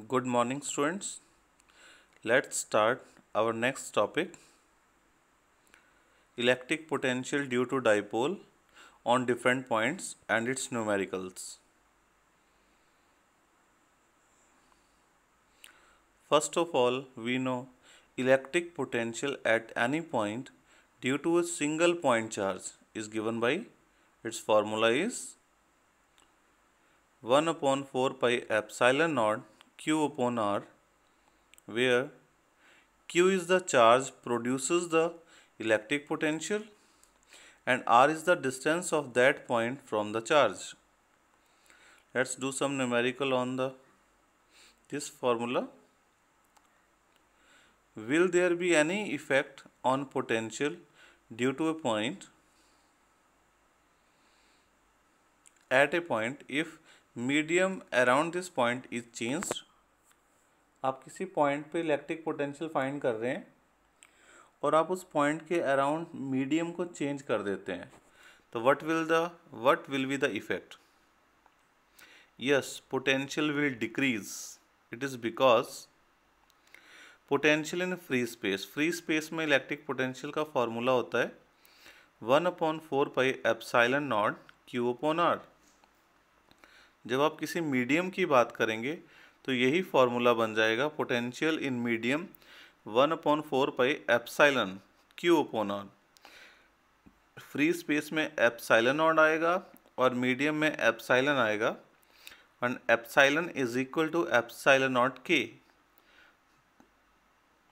Good morning, students. Let's start our next topic, electric potential due to dipole on different points and its numericals. First of all, we know electric potential at any point due to a single point charge is given by, its formula is 1 upon 4 pi epsilon naught q upon r, where q is the charge produces the electric potential and r is the distance of that point from the charge. Let's do some numerical on this formula. Will there be any effect on potential due to a point at a point if medium around this point is changed? आप किसी point पे electric potential find कर रहे हैं और आप उस point के अराउंड मीडियम को चेंज कर देते हैं, तो what will be the effect? Yes, potential will decrease. It is because potential in free space में इलेक्ट्रिक पोटेंशियल का फॉर्मूला होता है 1/4 pi epsilon not Q upon R. जब आप किसी मीडियम की बात करेंगे तो यही फॉर्मूला बन जाएगा potential in medium 1/4 pi epsilon Q upon R. Free space में एप्सिलॉन नॉट आएगा और मीडियम में एप्सिलॉन आएगा, and epsilon is equal to epsilon not K,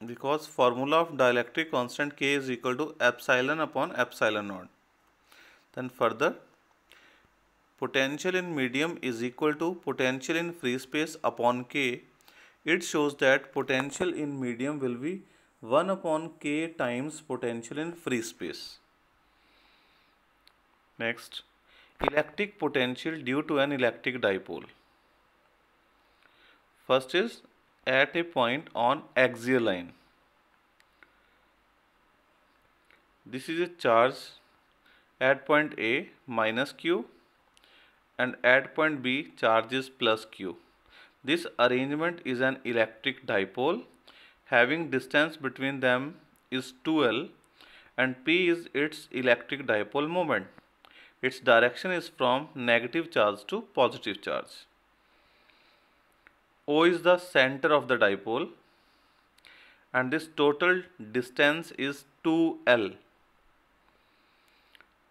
because formula of dielectric constant K is equal to epsilon upon epsilon naught. Then further, potential in medium is equal to potential in free space upon K. It shows that potential in medium will be 1 upon K times potential in free space. Next, electric potential due to an electric dipole. First is at a point on axial line. This is a charge at point A minus Q and at point B charge is plus Q. This arrangement is an electric dipole having distance between them is 2L and P is its electric dipole moment. Its direction is from negative charge to positive charge. O is the center of the dipole and this total distance is 2L.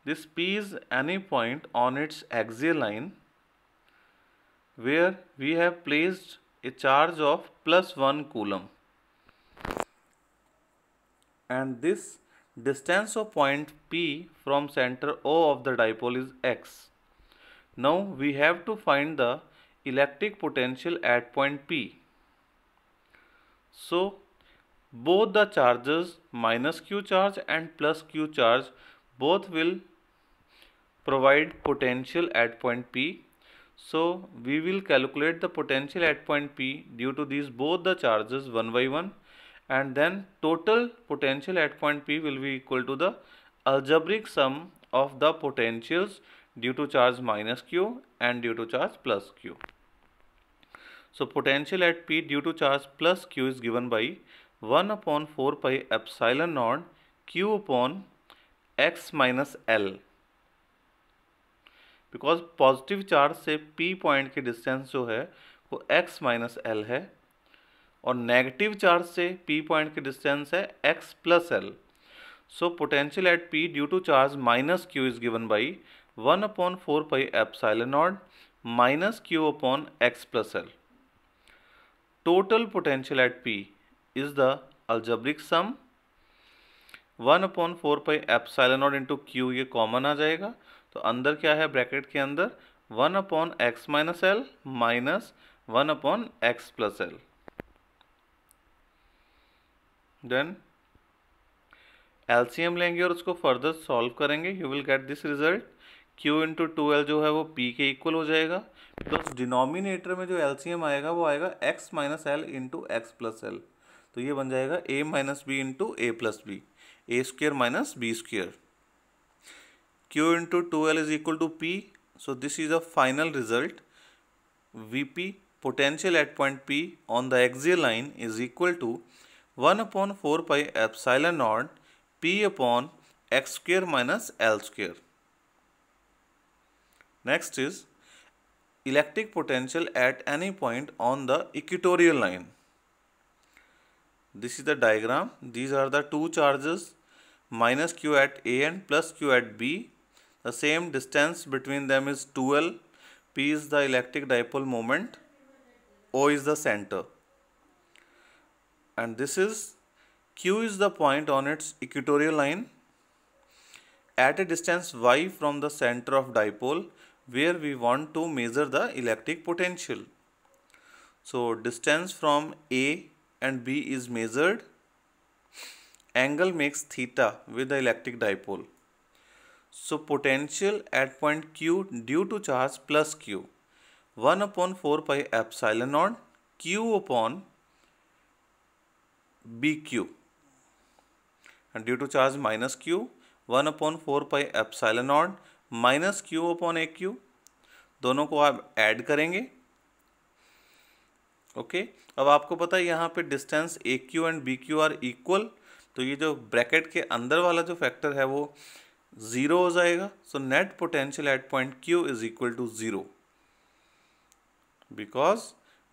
This P is any point on its axial line where we have placed a charge of +1 coulomb, and this distance of point P from center O of the dipole is x. Now we have to find the electric potential at point P. So both the charges minus Q charge and plus Q charge both will provide potential at point P. So we will calculate the potential at point P due to these both the charges one by one, and then total potential at point P will be equal to the algebraic sum of the potentials due to charge minus Q and due to charge plus Q. So potential at P due to charge plus Q is given by 1/4 pi epsilon naught Q upon x minus L. Because positive charge से P point की distance जो है वो x minus L है और negative charge से P point की distance है x plus L. So potential at P due to charge minus Q is given by 1/4 pi epsilon naught minus Q upon x plus L. Total potential at P is the algebraic sum 1/4 pi epsilon naught into Q, ये common आ जाएगा, तो अंदर क्या है bracket के अंदर 1/x minus L minus 1/x plus L. Then LCM लेंगे और उसको फर्दर सॉल्व करेंगे, you will get this result Q into 2L जो है वो P के इक्वल हो जाएगा, तो डिनोमिनेटर में जो LCM आएगा वो आएगा x minus L into X plus L, तो ये बन जाएगा a minus B into A plus B, A square minus B square. Q into 2L is equal to P, so this is a final result. Vp potential at point P on the axial line is equal to 1 upon 4 pi epsilon naught P upon x square minus L square. Next is electric potential at any point on the equatorial line. This is the diagram. These are the two charges, minus q at A and plus q at B. The same distance between them is 2L. P is the electric dipole moment. O is the center. And this is Q is the point on its equatorial line at a distance y from the center of dipole where we want to measure the electric potential. So distance from A and B is measured. Angle makes theta with the electric dipole. So potential at point Q due to charge plus Q, 1 upon 4 pi epsilon naught Q upon BQ, and due to charge minus Q, 1 upon 4 pi epsilon naught minus Q upon AQ. दोनों को आप add करेंगे. Okay, अब आपको पता है यहाँ पे distance AQ and BQ are equal, तो ये जो ब्रैकेट के अंदर वाला जो फैक्टर है वो 0 हो जाएगा. So net potential at point Q is equal to 0 because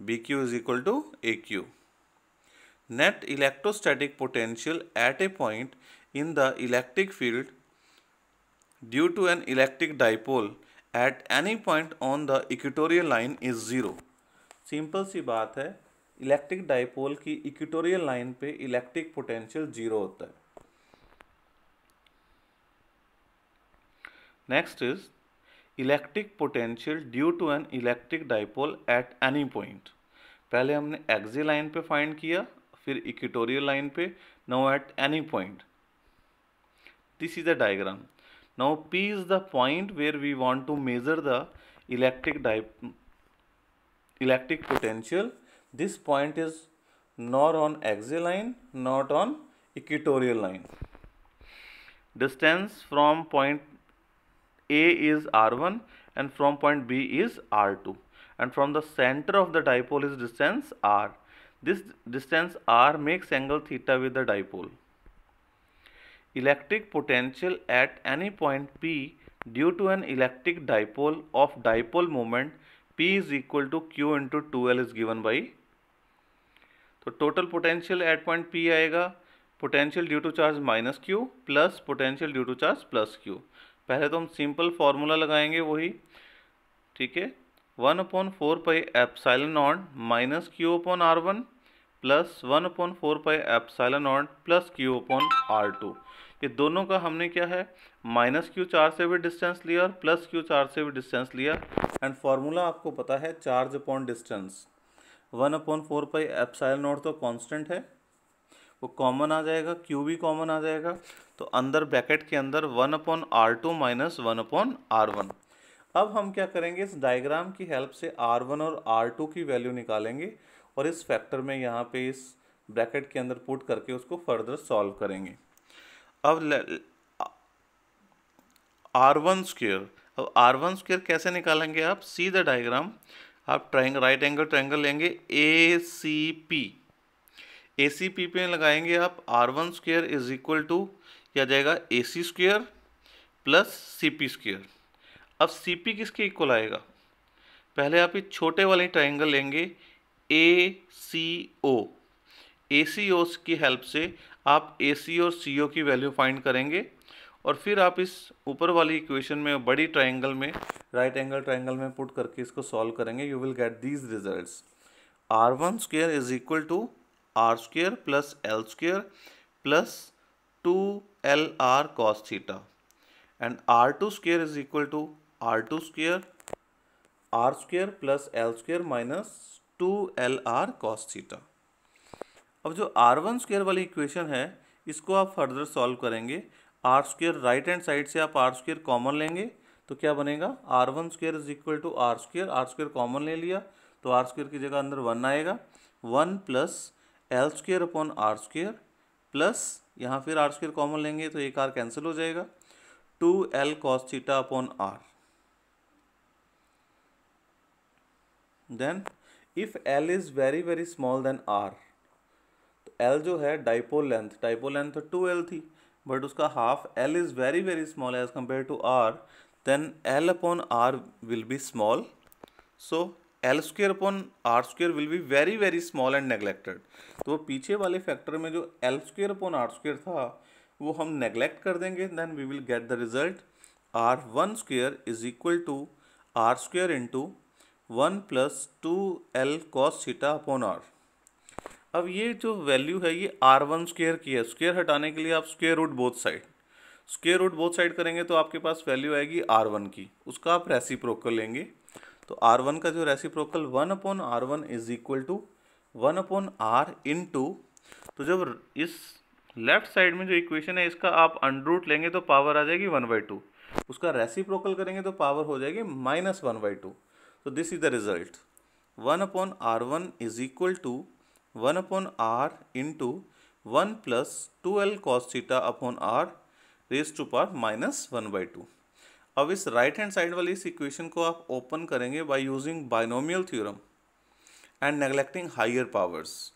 BQ is equal to AQ. Net electrostatic potential at a point in the electric field due to an electric dipole at any point on the equatorial line is 0. Simple सी बात है, electric dipole की equatorial line पे electric potential 0 होता है. Next is electric potential due to an electric dipole at any point. पहले हमने axial line पे फाइंड किया, फिर इक्वेटोरियल लाइन पे, now at any point. This is the diagram. Now P is the point where we want to measure the electric potential. This point is not on axial line, not on equatorial line. Distance from point A is R1 and from point B is R2, and from the center of the dipole is distance R. This distance R makes angle theta with the dipole. Electric potential at any point P due to an electric dipole of dipole moment P is equal to Q into 2L is given by. तो total potential at point P आएगा potential due to charge minus Q plus potential due to charge plus Q. पहले तो हम simple formula लगाएंगे वही, ठीक है. 1 upon 4 pi epsilon not minus Q upon R1 plus 1 upon 4 pi epsilon not plus Q upon R2. ये दोनों का हमने क्या है, माइनस Q चार्ज से भी डिस्टेंस लिया और प्लस Q चार्ज से भी डिस्टेंस लिया. एंड फार्मूला आपको पता है charge upon distance. 1 upon 4 pi epsilon not तो कांस्टेंट है, वो कॉमन आ जाएगा, Q भी कॉमन आ जाएगा. तो अंदर ब्रैकेट के अंदर 1 upon R2 minus 1 upon R1. अब हम क्या करेंगे, इस डायग्राम की हेल्प से R1 और R2 की वैल्यू निकालेंगे और इस फैक्टर में यहाँ पे इस ब्रैकेट के अंदर पुट करके उसको फर्दर सॉल्व करेंगे. अब R1 स्क्वायर, अब R1 स्क्वायर कैसे निकालेंगे आप, सी द डायग्राम. आप राइट एंगल ट्रायंगल लेंगे ACP पे लगाएंगे आप R1 square is equal to क्या जाएगा AC square plus CP square. अब CP किसके इक्वल आएगा, पहले आप इस छोटे वाले ट्रायंगल लेंगे ACO. ACO की हेल्प से आप AC और CO की वैल्यू फाइंड करेंगे और फिर आप इस ऊपर वाली इक्वेशन में बड़ी ट्रायंगल में राइट एंगल ट्रायंगल में पुट करके इसको सॉल्व करेंगे. You will get these results. R1 square is equal to R square plus L square plus 2LR cos theta and R2 square is equal to R2 square R square plus L square minus 2LR cos theta. अब जो R1 square वाली equation है इसको आप further solve करेंगे. R square right hand side से आप R square common लेंगे तो क्या बनेगा, R1 square is equal to R square common ले लिया तो R स्क्वायर की जगह अंदर 1 आएगा. 1 plus L square upon R square plus यहाँ फिर R स्क्वायर कॉमन लेंगे तो एक R कैंसिल हो जाएगा. 2L cos theta upon R. Then if L is very very small than R, तो एल जो है डाइपोल लेंथ तो 2l थी, बट उसका half L is very very small as compare to R, then L upon R will be small, so L square upon R square will be very very small and neglected. तो वो पीछे वाले factor में जो L square upon R square था वो हम neglect कर देंगे, then we will get the result R one square is equal to R square into 1 plus 2l cos theta upon R. अब ये जो वैल्यू है ये r1 स्क्वेयर की है, स्क्वेयर हटाने के लिए आप स्क्वेयर रूट बोथ साइड करेंगे तो आपके पास वैल्यू आएगी r1 की, उसका आप रेसिप्रोकल लेंगे। तो r1 का जो reciprocal 1 upon r1 is equal to 1 upon r into, तो जब इस लेफ्ट साइड में जो इक्वेशन है इसका आप अंडर रूट लेंगे तो पावर आ जाएगी 1/2, उसका रेसिप्रोकल करेंगे तो पावर हो जाएगी -1/2। तो this is the result, 1 upon r1 is equal to 1 upon r into 1 plus 2l cos theta upon r raise to power -1/2। अब इस राइट हैंड साइड वाली इस इक्वेशन को आप ओपन करेंगे by using binomial theorem and neglecting higher powers,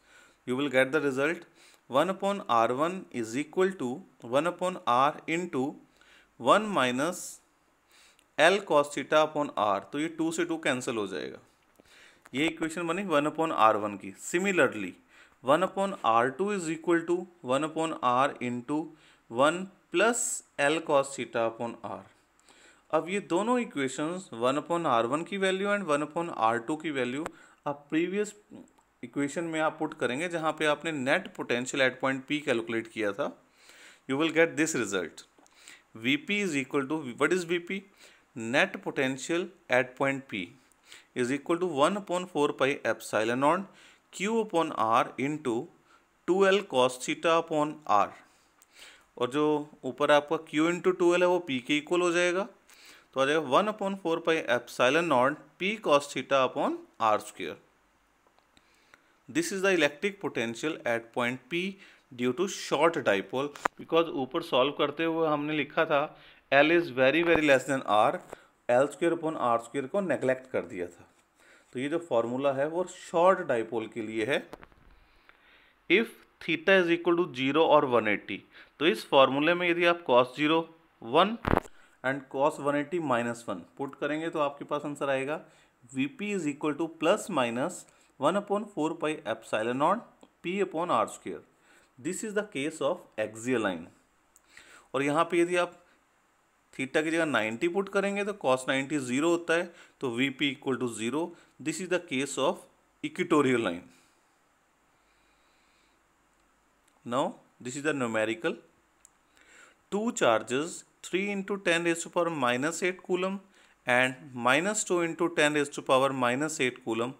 you will get the result 1 upon r1 is equal to 1 upon r into 1 minus l cos theta upon r, तो ये 2 से 2 cancel हो जाएगा, ये इक्वेशन बनी 1 अपॉन r1 की। Similarly 1 upon r2 is equal to 1 upon r into 1 plus l cos theta upon r। अब ये दोनों इक्वेशंस 1 अपॉन r1 की वैल्यू एंड 1 अपॉन r2 की वैल्यू आप प्रीवियस इक्वेशन में आप पुट करेंगे जहाँ पे आपने net potential at point P calculate किया था, you will get this result, Vp is equal to, what is Vp, net potential at point P is equal to 1 upon 4 pi epsilon naught Q upon R into 2l cos theta upon R, और जो ऊपर आपका Q into 2l है वो P के equal हो जाएगा, तो आ जाएगा 1 upon 4 pi epsilon naught P cos theta upon R square. This is the electric potential at point P due to short dipole, because ऊपर सॉल्व करते हुए हमने लिखा था L is very very less than R, L square upon R square को neglect कर दिया था। तो ये जो फॉर्मूला है वो शॉर्ट डाइपोल के लिए है। If theta is equal to 0 और 180, तो इस फॉर्मूले में यदि आप cos 0 1 एंड cos 180 -1 पुट करेंगे तो आपके पास आंसर आएगा Vp is equal to plus minus 1 upon 4 pi epsilon naught P upon R square. This is the case of axial line, और यहाँ पे यदि आप थीटा की जगह 90 पुट करेंगे तो cos 90 0 होता है, तो Vp equal to 0। This is the case of equatorial line. Now this is the numerical, two charges 3 into 10 raise to power -8 coulomb and -2 into 10 raise to power -8 coulomb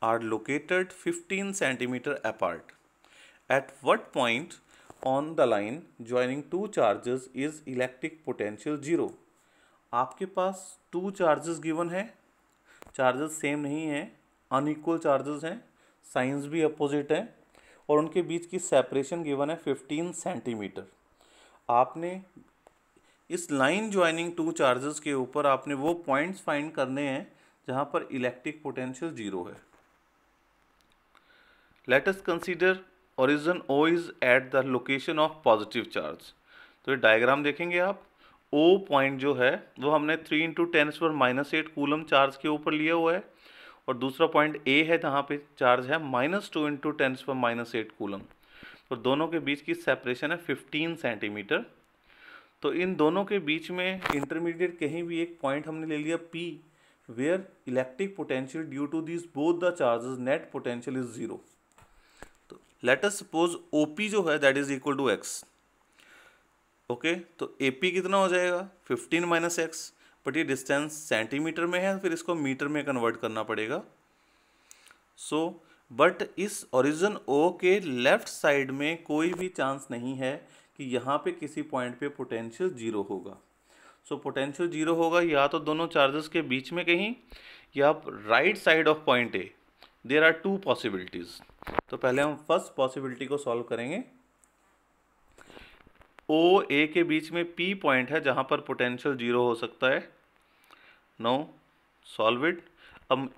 are located 15 centimetre apart. At what point on the line joining two charges is electric potential 0। आपके पास two charges given है, charges same नहीं है, unequal charges हैं, science भी opposite है, और उनके बीच की सेपरेशन गिवन है 15 सेंटीमीटर। आपने इस लाइन ज्वाइनिंग टू चार्जेस के ऊपर आपने वो पॉइंट्स फाइंड करने हैं जहाँ पर इलेक्ट्रिक पोटेंशियल 0 है। Let us consider origin O is at the location of positive charge. तो ये डायग्राम देखेंगे आप, O पॉइंट जो है वो हमने 3 इंटू 10⁻⁸ कूलम चार्ज के ऊपर लिया हुआ है, और दूसरा पॉइंट A है जहाँ पे चार्ज है -2 इंटू 10⁻⁸ कूलम, और दोनों के बीच की सेपरेशन है 15 सेंटीमीटर। तो इन दोनों के बीच में इंटरमीडिएट कहीं भी एक पॉइंट हमने ले लिया P, where electric potential due to this both the charges net potential is 0। Let us suppose OP जो है that is equal to x। Okay, तो AP कितना हो जाएगा 15 माइनस x, बट ये डिस्टेंस सेंटीमीटर में है, फिर इसको मीटर में कन्वर्ट करना पड़ेगा। सो बट इस ओरिजिन O के लेफ्ट साइड में कोई भी चांस नहीं है कि यहाँ पे किसी पॉइंट पे पोटेंशियल 0 होगा। सो पोटेंशियल 0 होगा या तो दोनों चार्जेस के बीच में कहीं, या right side of point A। There are two possibilities. तो पहले हम फर्स्ट पॉसिबिलिटी को सॉल्व करेंगे। O A के बीच में P पॉइंट है जहां पर पोटेंशियल 0 हो सकता है। No solve it. अब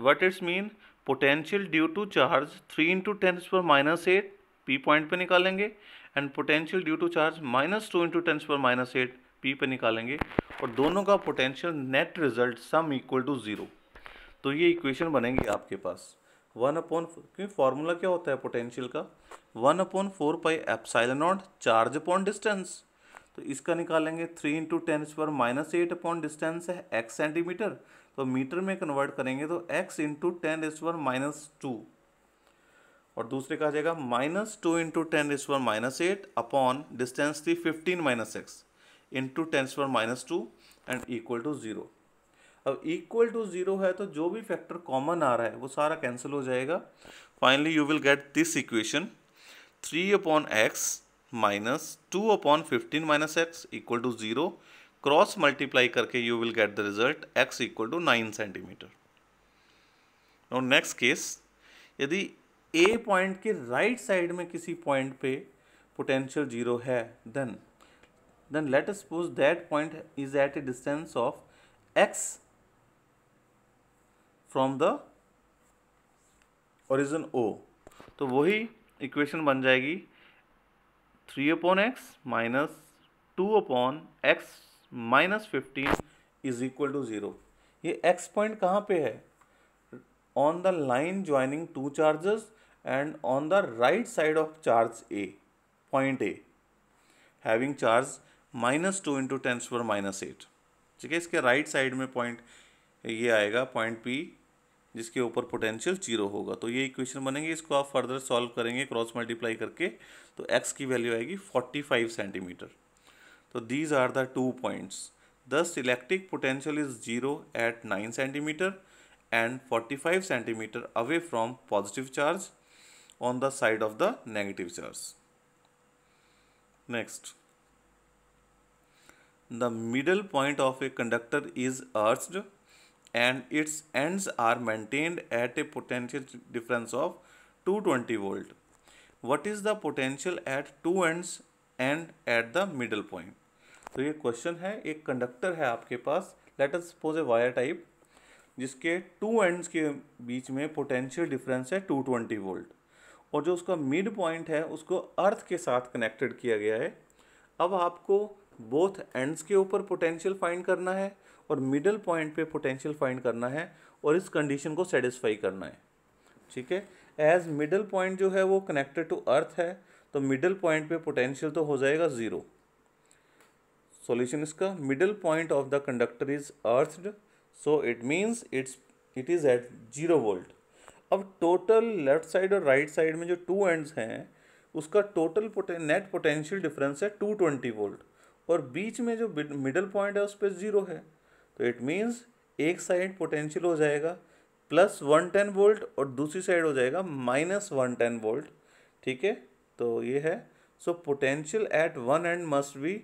what it's mean, potential due to charge 3 into 10⁻⁸ P point पे निकालेंगे, and potential due to charge -2 into 10⁻⁸ P पे निकालेंगे, और दोनों का potential net result sum equal to 0। तो ये इक्वेशन बनेगी आपके पास 1/, क्योंकि फॉर्मूला क्या होता है पोटेंशियल का, 1/4 pi epsilon not charge upon distance. तो इसका निकालेंगे 3 इंटू 10⁻⁸ अपॉन डिस्टेंस है x सेंटीमीटर, तो मीटर में कन्वर्ट करेंगे तो x इंटू 10⁻², और दूसरे का आ जाएगा -2 इंटू 10⁻⁸ अपॉन डिस्टेंस थी 15 - x into 10⁻² and equal to 0। अब इक्वल टू 0 है तो जो भी फैक्टर कॉमन आ रहा है वो सारा कैंसिल हो जाएगा। Finally you will get this equation 3/x -2/15 - x equal to 0। Cross multiply करके you will get the result x equal to 9 centimetre. और नेक्स्ट केस, यदि a पॉइंट के राइट साइड में किसी पॉइंट पे पोटेंशियल 0 है, then let us suppose that point is at a distance of x from the origin O। तो वही equation बन जाएगी 3/x -2/x -15 is equal to 0। ये x पॉइंट कहाँ पे है? On the line joining two charges and on the right side of charge A, point A having charge -2 into 10⁻⁸। ठीक है, इसके राइट साइड में पॉइंट ये आएगा, पॉइंट P, जिसके ऊपर पोटेंशियल 0 होगा। तो ये इक्वेशन बनेगी, इसको आप फर्दर सॉल्व करेंगे क्रॉस मल्टीप्लाई करके, तो x की वैल्यू आएगी 45 सेंटीमीटर। तो these are the 2 points. Thus electric potential is 0 at 9 centimetre and 45 centimetre away from positive charge on the side of the negative charge. Next, the middle point of a conductor is urged and its ends are maintained at a potential difference of 220 volt. What is the potential at two ends and at the middle point? तो ये question है, एक conductor है आपके पास, late us suppose a wire type, जिसके two ends के बीच में potential difference है 220 वोल्ट, और जो उसका मिड पॉइंट है उसको अर्थ के साथ कनेक्टेड किया गया है। अब आपको बोथ एंड्स के ऊपर पोटेंशियल फाइंड करना है और मिडल पॉइंट पे पोटेंशियल फाइंड करना है, और इस कंडीशन को सेटिस्फाई करना है। ठीक है, एज मिडल पॉइंट जो है वो कनेक्टेड टू अर्थ है, तो मिडल पॉइंट पे पोटेंशियल तो हो जाएगा 0। सॉल्यूशन इसका, middle point of the conductor is earthed, so it means it is at 0 volt. अब टोटल लेफ्ट साइड और राइट साइड में जो टू एंड्स हैं उसका टोटल नेट पोटेंशियल डिफरेंस है 220 वोल्ट, और बीच में जो मिडल पॉइंट है उस पर 0 है। तो इट मीन्स एक साइड पोटेंशियल हो जाएगा +110 वोल्ट और दूसरी साइड हो जाएगा -110 वोल्ट। ठीक है, तो ये है, so potential at one end must be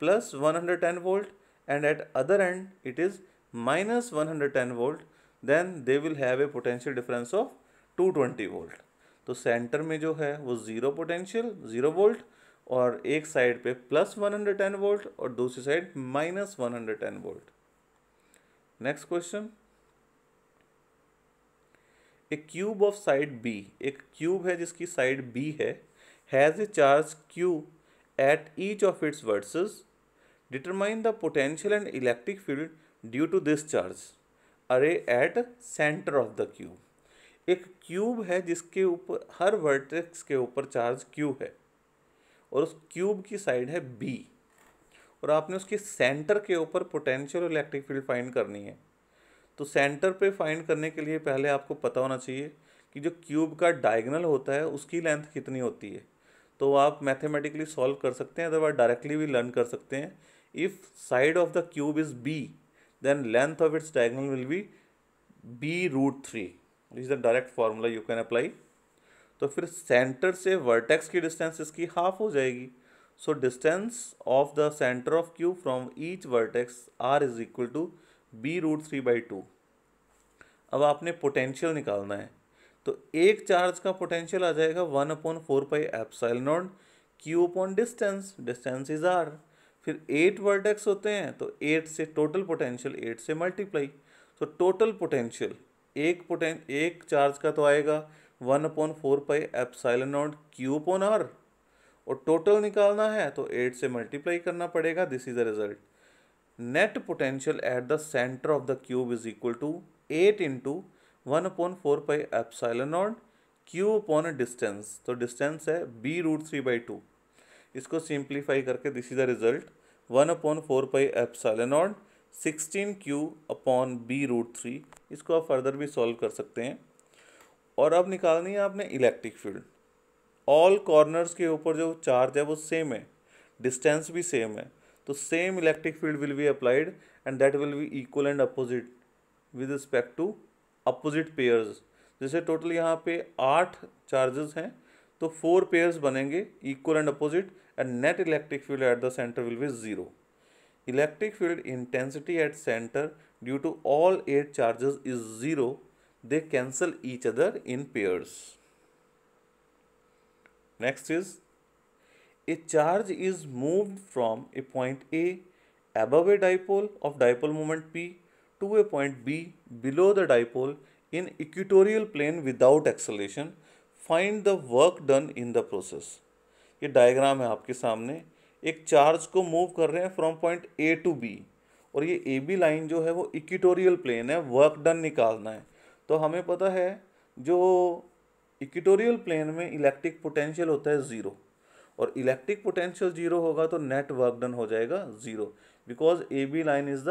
+110 volt and at other end it is -110 volt, then they will have a potential difference of 220 volt. तो सेंटर में जो है वो 0 पोटेंशियल 0 वोल्ट, और एक साइड पे +110 वोल्ट और दूसरी side -110 volt. Next question, a cube of side B, एक क्यूब है जिसकी साइड B है, has a charge Q at each of its vertices, determine the potential and electric field due to this charge array at centre of the cube. एक cube है जिसके ऊपर हर vertex के ऊपर चार्ज Q है, और उस क्यूब की साइड है B, और आपने उसके सेंटर के ऊपर पोटेंशियल और इलेक्ट्रिक फील्ड फाइंड करनी है। तो सेंटर पे फाइंड करने के लिए पहले आपको पता होना चाहिए कि जो क्यूब का डायगोनल होता है उसकी लेंथ कितनी होती है। तो आप मैथमेटिकली सॉल्व कर सकते हैं, अदरवाइज डायरेक्टली भी लर्न कर सकते हैं। If side of the cube is B, then length of its diagonal will be B√3। This is the direct formula you can apply. तो फिर सेंटर से वर्टेक्स की डिस्टेंस इसकी हाफ हो जाएगी। So distance of the centre of cube from each vertex R is equal to B√3/2। अब आपने potential निकालना है, तो एक चार्ज का पोटेंशियल आ जाएगा 1/4 pi epsilon naught Q upon distance, distance is R। फिर 8 वर्टेक्स होते हैं, तो 8 से टोटल पोटेंशियल 8 से मल्टीप्लाई, तो टोटल पोटेंशियल एक चार्ज का तो आएगा 1/4πε0 Q/r, और टोटल निकालना है तो 8 से मल्टीप्लाई करना पड़ेगा। This is the result. Net potential at the centre of the cube is equal to 8 into 1/4πε0 Q/ distance. तो डिस्टेंस है b√3/2। इसको सिंप्लीफाई करके this is the result 1/4πε0 16Q/b√3। इसको आप फर्दर भी सॉल्व कर सकते हैं। और अब निकालनी है आपने इलेक्ट्रिक फील्ड। ऑल कॉर्नर्स के ऊपर जो चार्ज है वो सेम है, डिस्टेंस भी सेम है, तो same electric field will be applied and that will be equal and opposite with respect to opposite pairs. जैसे टोटल यहाँ पे 8 चार्जेस हैं तो 4 पेयर्स बनेंगे equal and opposite, and net electric field at the centre will be 0। Electric field intensity at centre due to all 8 charges is 0. They cancel each other in pairs. Next is, a charge is moved from a point A above a dipole of dipole moment P to a point B below the dipole in equatorial plane without acceleration. Find the work done in the process. ये diagram है आपके सामने। एक charge को move कर रहे हैं from point A to B, और ये AB लाइन जो है वो इक्वेटोरियल प्लेन है, वर्क डन निकालना है। तो हमें पता है जो इक्वेटोरियल प्लेन में इलेक्ट्रिक पोटेंशियल होता है 0, और इलेक्ट्रिक पोटेंशियल 0 होगा तो नेट वर्क डन हो जाएगा 0, because A B line is the,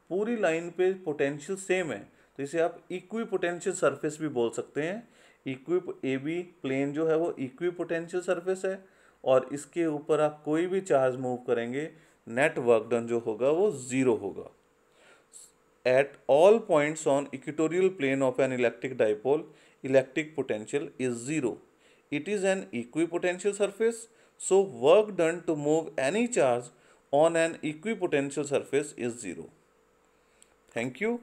पूरी लाइन पे पोटेंशियल सेम है, तो इसे आप इक्वी पोटेंशियल सरफेस भी बोल सकते हैं। ए बी प्लेन जो है वो इक्वी पोटेंशियल सरफेस है, और इसके ऊपर आप कोई भी चार्ज मूव करेंगे नेट वर्क डन जो होगा वो 0 होगा। At all points on equatorial plane of an electric dipole, electric potential is 0. It is an equipotential surface, so work done to move any charge on an equipotential surface is 0. Thank you.